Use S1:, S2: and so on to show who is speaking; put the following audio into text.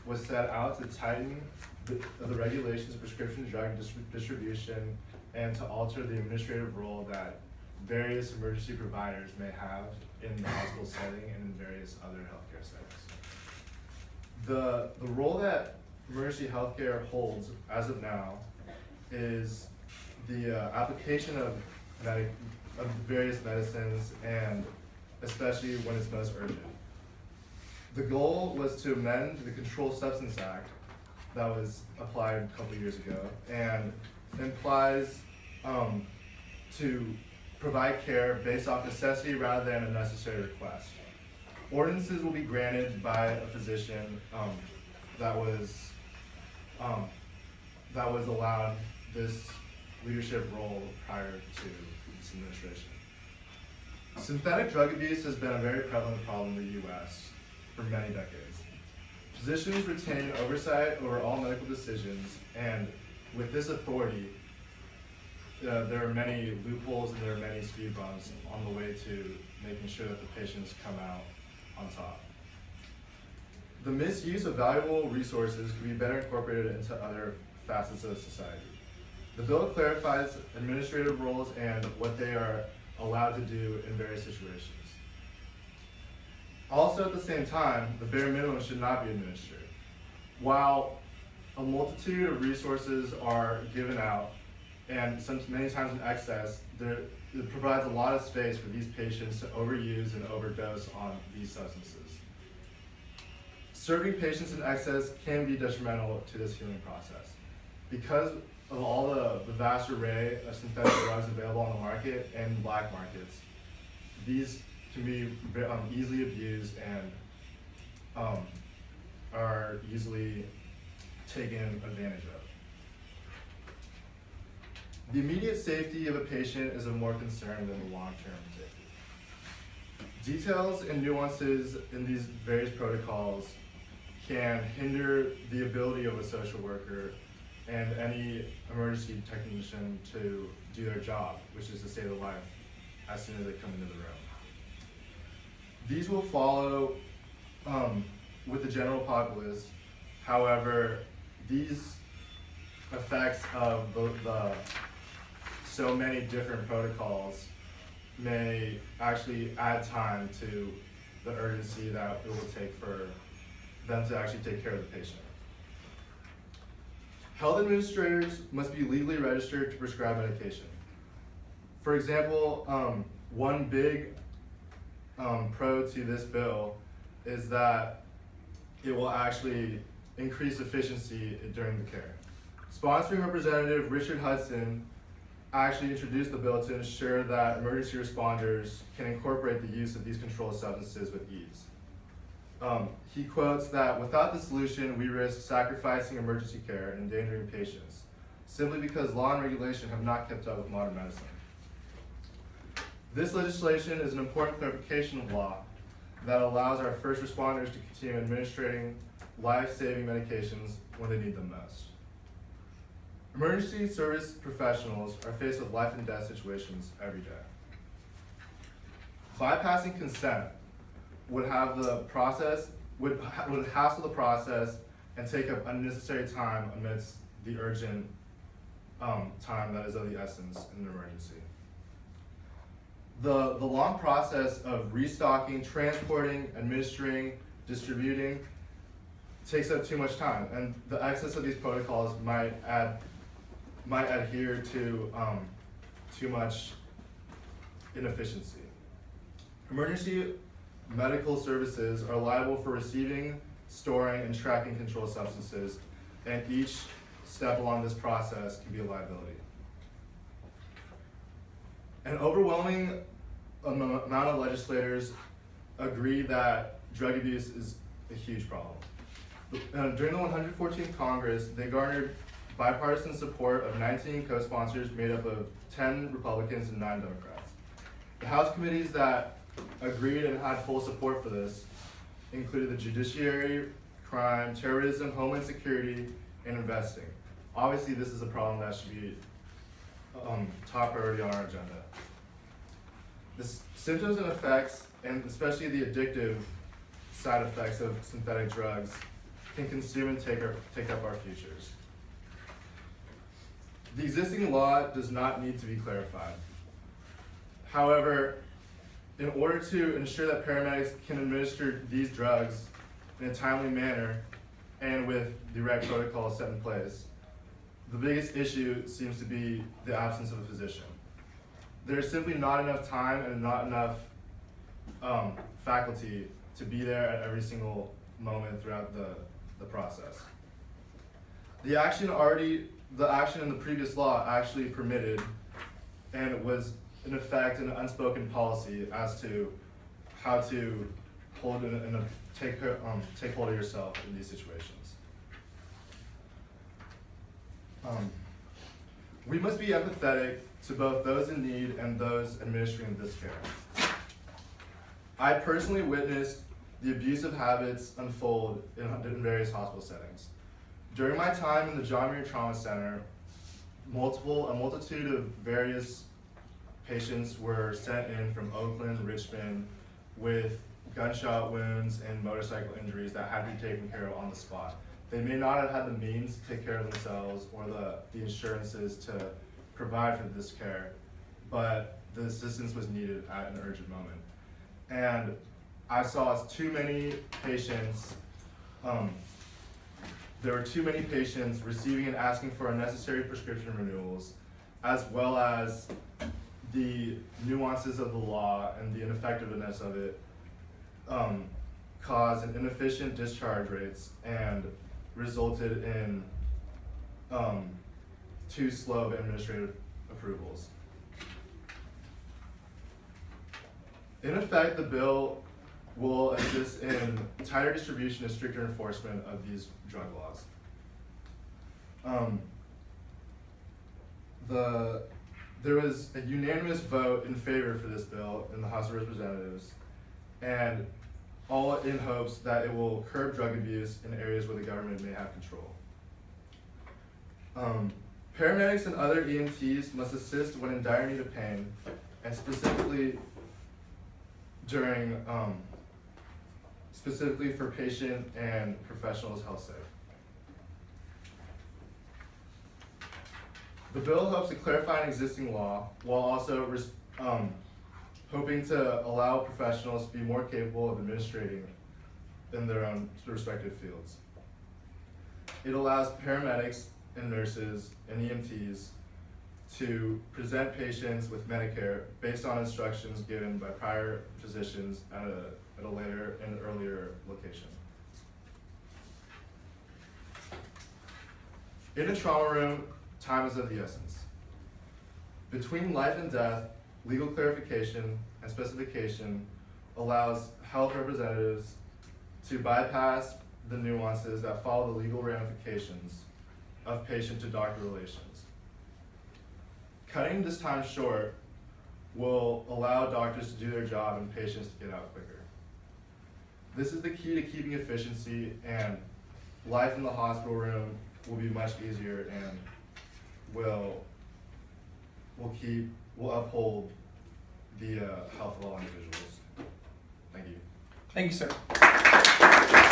S1: was set out to tighten the regulations of prescription drug distribution and to alter the administrative role that various emergency providers may have in the hospital setting and in various other healthcare settings. The role that emergency healthcare holds as of now is the application of various medicines, and especially when it's most urgent. The goal was to amend the Controlled Substance Act that was applied a couple years ago and implies to provide care based off necessity rather than a necessary request. Ordinances will be granted by a physician that was allowed this leadership role prior to this administration. Synthetic drug abuse has been a very prevalent problem in the U.S. for many decades. Physicians retain oversight over all medical decisions, and with this authority, there are many loopholes and there are many speed bumps on the way to making sure that the patients come out on top. The misuse of valuable resources can be better incorporated into other facets of society. The bill clarifies administrative roles and what they are allowed to do in various situations. Also, at the same time, the bare minimum should not be administered. While a multitude of resources are given out, and many times in excess, it provides a lot of space for these patients to overuse and overdose on these substances. Serving patients in excess can be detrimental to this healing process. Because of all the vast array of synthetic drugs available on the market and black markets, these can be easily abused and are easily taken advantage of. The immediate safety of a patient is of more concern than the long-term safety. Details and nuances in these various protocols can hinder the ability of a social worker and any emergency technician to do their job, which is to save a life as soon as they come into the room. These will follow with the general populace. However, these effects of the so many different protocols may actually add time to the urgency that it will take for them to actually take care of the patient. Health administrators must be legally registered to prescribe medication. For example, one big pro to this bill is that it will actually increase efficiency during the care. Sponsoring Representative Richard Hudson actually introduced the bill to ensure that emergency responders can incorporate the use of these controlled substances with ease. He quotes that without the solution, we risk sacrificing emergency care and endangering patients, simply because law and regulation have not kept up with modern medicine. This legislation is an important clarification of law that allows our first responders to continue administering life-saving medications when they need them most. Emergency service professionals are faced with life and death situations every day. Bypassing consent would hassle the process and take up unnecessary time amidst the urgent time that is of the essence in an emergency. The long process of restocking, transporting, administering, distributing takes up too much time, and the excess of these protocols might adhere to too much inefficiency. Emergency medical services are liable for receiving, storing, and tracking controlled substances, and each step along this process can be a liability. An overwhelming amount of legislators agree that drug abuse is a huge problem. During the 114th Congress, they garnered bipartisan support of 19 co-sponsors made up of 10 Republicans and 9 Democrats. The House committees that agreed and had full support for this included the Judiciary, Crime, Terrorism, Homeland Security, and Investing. Obviously, this is a problem that should be top priority on our agenda. The symptoms and effects, and especially the addictive side effects of synthetic drugs, can consume and take up our futures. The existing law does not need to be clarified. However, in order to ensure that paramedics can administer these drugs in a timely manner and with the right protocols set in place, the biggest issue seems to be the absence of a physician. There's simply not enough time and not enough faculty to be there at every single moment throughout the process. The action in the previous law actually permitted, and it was in effect an unspoken policy as to how to hold take hold of yourself in these situations. We must be empathetic to both those in need and those administering this care. I personally witnessed the abusive habits unfold in various hospital settings. During my time in the John Muir Trauma Center, a multitude of various patients were sent in from Oakland, Richmond, with gunshot wounds and motorcycle injuries that had to be taken care of on the spot. They may not have had the means to take care of themselves or the insurances to provide for this care, but the assistance was needed at an urgent moment. And I saw too many patients, there were too many patients receiving and asking for unnecessary prescription renewals, as well as the nuances of the law and the ineffectiveness of it caused an inefficient discharge rates and resulted in too slow of administrative approvals. In effect, the bill will assist in tighter distribution and stricter enforcement of these drug laws. There was a unanimous vote in favor for this bill in the House of Representatives, and all in hopes that it will curb drug abuse in areas where the government may have control. Paramedics and other EMTs must assist when in dire need of pain, and specifically for patient and professionals' health sake. The bill hopes to clarify an existing law while also hoping to allow professionals to be more capable of administrating in their own respective fields. It allows paramedics and nurses and EMTs to present patients with Medicare based on instructions given by prior physicians at a later and earlier location. In a trauma room, time is of the essence. Between life and death, legal clarification and specification allows health representatives to bypass the nuances that follow the legal ramifications of patient-to-doctor relations. Cutting this time short will allow doctors to do their job and patients to get out quicker. This is the key to keeping efficiency, and life in the hospital room will be much easier and will uphold the health of all individuals. Thank you.
S2: Thank you, sir.